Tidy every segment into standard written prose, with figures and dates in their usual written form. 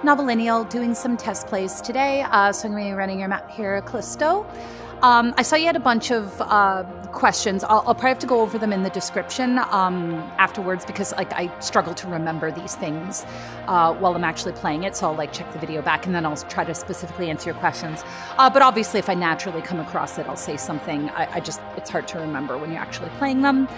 Novilineal, doing some test plays today. So I'm going to be running your map here, CALLISTO. I saw you had a bunch of questions. I'll probably have to go over them in the description afterwards because I struggle to remember these things while I'm actually playing it. So I'll check the video back and then I'll try to specifically answer your questions. But obviously if I naturally come across it, I'll say something. It's hard to remember when you're actually playing them.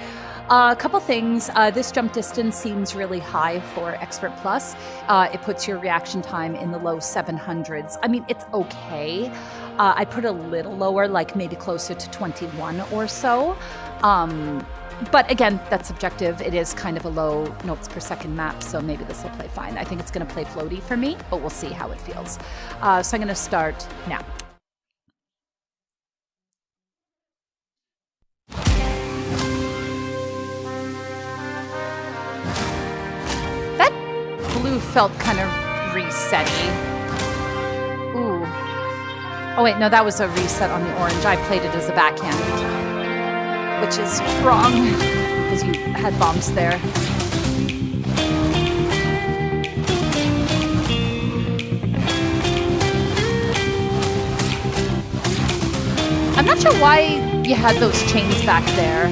A couple things. This jump distance seems really high for Expert Plus. It puts your reaction time in the low 700s. I mean, it's okay. I put a little lower, maybe closer to 21 or so. But again, that's subjective. It is kind of a low notes per second map, so maybe this will play fine. I think it's going to play floaty for me, but we'll see how it feels. So I'm going to start now. Blue felt kind of reset-y. Ooh. Oh wait, no, that was a reset on the orange. I played it as a backhand, which is wrong because you had bombs there. I'm not sure why you had those chains back there.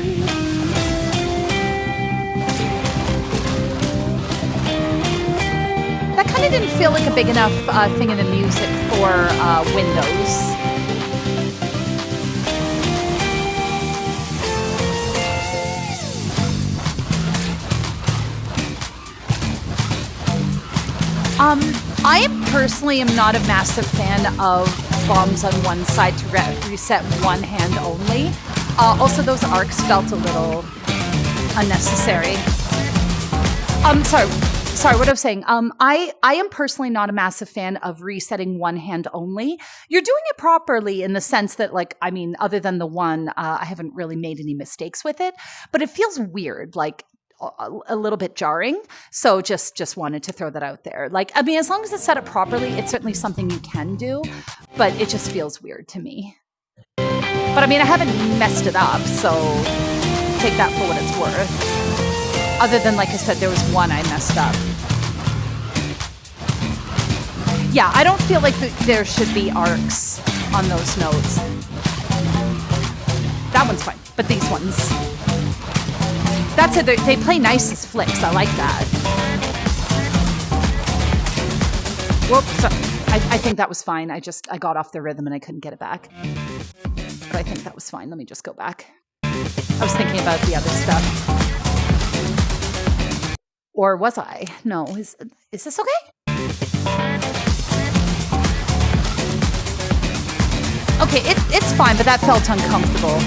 That kind of didn't feel like a big enough thing in the music for Windows. I personally am not a massive fan of bombs on one side to reset one hand only. Also, those arcs felt a little unnecessary. Sorry, what I was saying. I am personally not a massive fan of resetting one hand only. You're doing it properly in the sense that, other than the one, I haven't really made any mistakes with it. But it feels weird, a little bit jarring. So just wanted to throw that out there. As long as it's set up properly, it's certainly something you can do. But it just feels weird to me. But I haven't messed it up, so take that for what it's worth. Other than, like I said, there was one I messed up. Yeah, I don't feel like there should be arcs on those notes. That one's fine, but these ones. That's it, they play nice as flicks. I like that. Whoops, I think that was fine. I got off the rhythm and I couldn't get it back. But I think that was fine. Let me just go back. I was thinking about the other stuff. Or was I? No. Is this okay? Okay, it's fine, but that felt uncomfortable.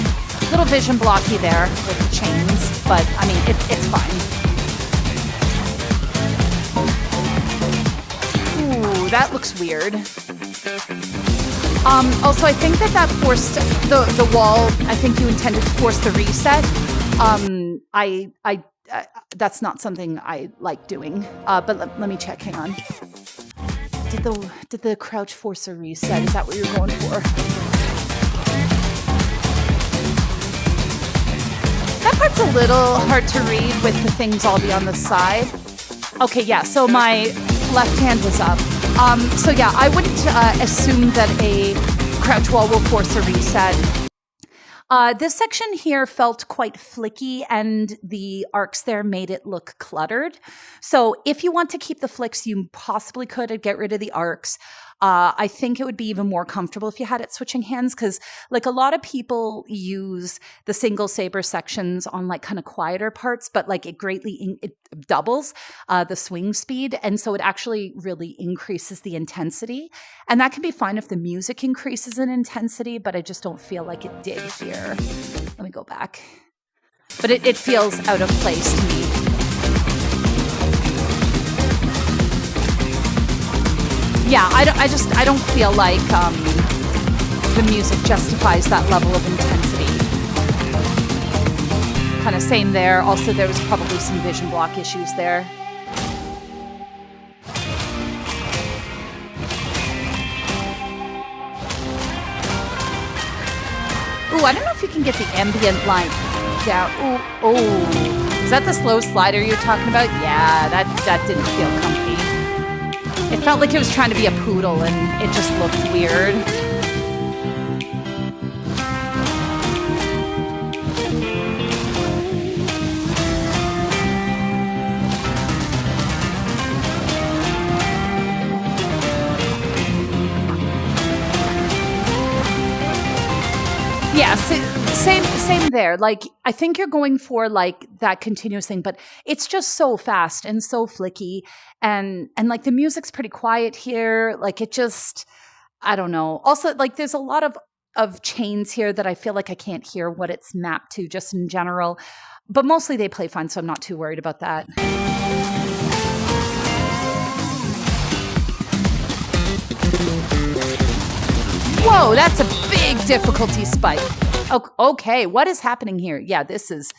Little vision blocky there with the chains, but it's fine. Ooh, that looks weird. Also, I think that forced the wall. I think you intended to force the reset. That's not something I like doing. But let me check. Hang on. Did the crouch force a reset? Is that what you're going for? That part's a little hard to read with the things all be on the side. Okay, yeah. So my left hand was up. So yeah, I wouldn't assume that a crouch wall will force a reset. This section here felt quite flicky and the arcs there made it look cluttered. So if you want to keep the flicks, you possibly could get rid of the arcs. I think it would be even more comfortable if you had it switching hands because a lot of people use the single Saber sections on kind of quieter parts, but it greatly it doubles the swing speed. And so it actually really increases the intensity. And that can be fine if the music increases in intensity, but I just don't feel like it did here. Let me go back. But it feels out of place to me. Yeah, I don't feel like the music justifies that level of intensity. Kind of same there. Also, there was probably some vision block issues there. Ooh, I don't know if you can get the ambient light down. Ooh, is that the slow slider you're talking about? Yeah, that didn't feel comfy. It felt like it was trying to be a poodle, and it just looked weird. Yeah, same there. Like, I think you're going for like that continuous thing, but it's just so fast and so flicky, and like the music's pretty quiet here. Like, it just, I don't know. Also, like, there's a lot of chains here that I feel like I can't hear what it's mapped to just in general, but mostly they play fine, so I'm not too worried about that. Whoa, that's a big difficulty spike. Okay, what is happening here? Yeah, this is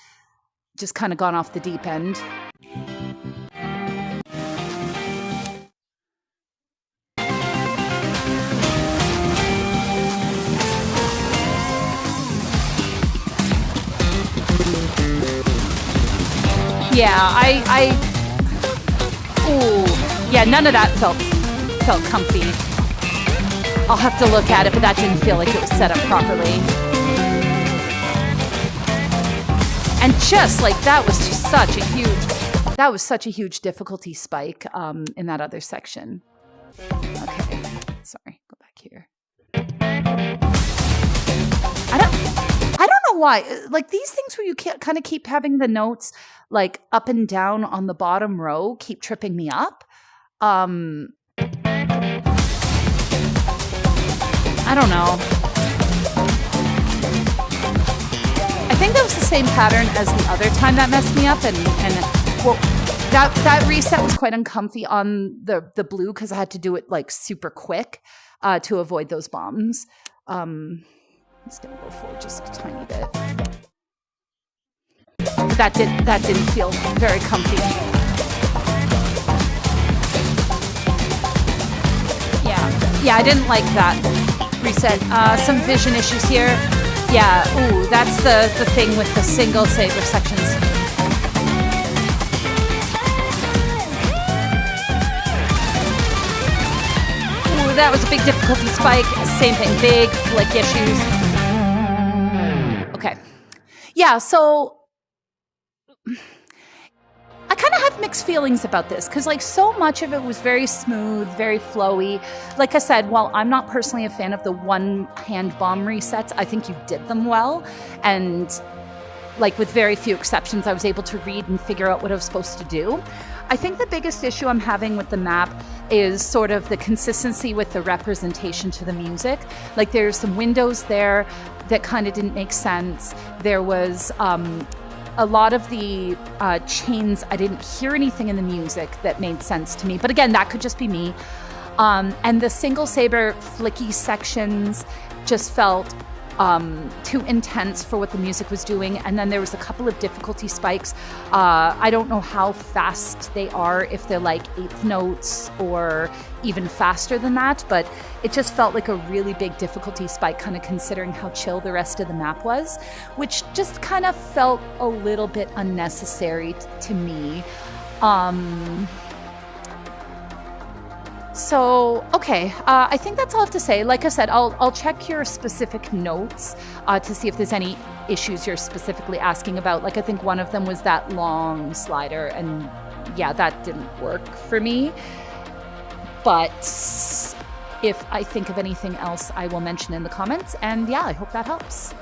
just kind of gone off the deep end. Yeah, ooh, yeah, none of that felt comfy. I'll have to look at it, but that didn't feel like it was set up properly. And just like that was just such a huge difficulty spike in that other section. Okay, sorry, go back here. I don't know why. Like, these things where you kind of keep having the notes like up and down on the bottom row keep tripping me up. I don't know. I think that was the same pattern as the other time that messed me up, and well, that reset was quite uncomfy on the blue because I had to do it like super quick to avoid those bombs. Let's go forward just a tiny bit. That didn't feel very comfy. Yeah, I didn't like that reset. Some vision issues here. Yeah, ooh, that's the thing with the single Saber sections. Ooh, that was a big difficulty spike. Same thing, big flick issues. Okay. Yeah, so I kind of have mixed feelings about this because, like, so much of it was very smooth, very flowy. Like I said, while I'm not personally a fan of the one-hand bomb resets, I think you did them well. And, like, with very few exceptions, I was able to read and figure out what I was supposed to do. I think the biggest issue I'm having with the map is sort of the consistency with the representation to the music. Like, there's some windows there that kind of didn't make sense. There was a lot of the chains, I didn't hear anything in the music that made sense to me. But again, that could just be me. And the single Saber flicky sections just felt too intense for what the music was doing. And then there was a couple of difficulty spikes. I don't know how fast they are, if they're like eighth notes or even faster than that, but it just felt like a really big difficulty spike, kind of considering how chill the rest of the map was, which just kind of felt a little bit unnecessary to me. So, okay, I think that's all I have to say. Like I said, I'll check your specific notes to see if there's any issues you're specifically asking about. Like, I think one of them was that long slider, and yeah, that didn't work for me. But if I think of anything else, I will mention in the comments. And yeah, I hope that helps.